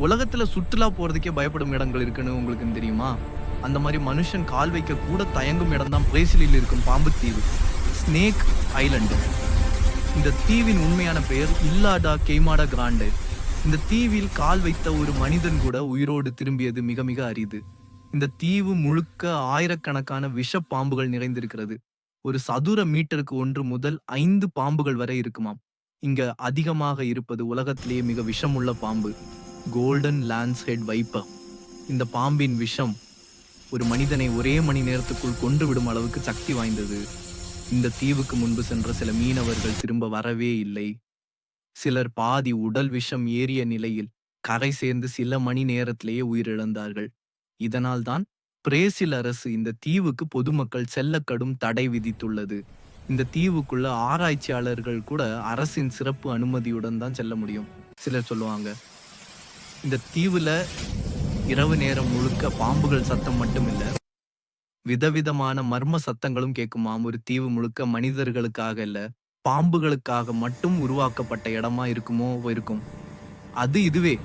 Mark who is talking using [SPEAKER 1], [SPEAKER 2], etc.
[SPEAKER 1] உலகத்துல சுற்றுலா போறதுக்கே பயப்படும் இடங்கள் இருக்குன்னு உங்களுக்கு தெரியுமா? அந்த மாரி மனுஷன் கால் வைக்க கூட தயங்கும் இடம் தான் பிரேசிலில் இருக்கும் பாம்பு தீவு. Snake Island. இந்த தீவின் உண்மையான பெயர் இல்லாடா கெய்மாடா கிராண்டே. இந்த தீவில் கால் வைத்த ஒரு மனிதன் கூட உயிரோடு திரும்பியது மிக மிக அரிது. இந்த தீவு முழுக்க ஆயிரக்கணக்கான விஷ பாம்புகள் நிறைந்திருக்கிறது. ஒரு சதுர மீட்டருக்கு 1 முதல் 5 பாம்புகள் வரை இருக்குமாம். இங்க அதிகமாக இருப்பது உலகத்திலேயே மிக விஷமுள்ள பாம்பு. Golden lancehead viper. இந்த பாம்பின் விஷம் ஒரு மனிதனை ஒரே மணி நேரத்துக்குள் கொன்றுவிடும் அளவுக்கு சக்தி வாய்ந்தது. இந்த தீவுக்கு முன்பு சென்ற சில மீனவர்கள் திரும்ப வரவே இல்லை. சிலர் பாதி உடல் விஷம் ஏறிய நிலையில் கரை சேர்ந்து சில மணி நேரத்திலேயே உயிரிழந்தார்கள். இதனால்தான் பிரேசில் அரசு இந்த தீவுக்கு பொதுமக்கள் செல்ல கடும் தடை விதித்துள்ளது. இந்த தீவுக்குள்ள ஆராய்ச்சியாளர்கள் கூட அரசின் சிறப்பு அனுமதியுடன் தான் செல்ல முடியும். சிலர் சொல்லுவாங்க, இந்த தீவுல இரவு நேரம் முழுக்க பாம்புகள் சத்தம் மட்டும் இல்ல, விதவிதமான மர்ம சத்தங்களும் கேட்குமாம். ஒரு தீவு முழுக்க மனிதர்களுக்காக இல்ல, பாம்புகளுக்காக மட்டும் உருவாக்கப்பட்ட இடமா இருக்குமோ இருக்கும். அது இதுவே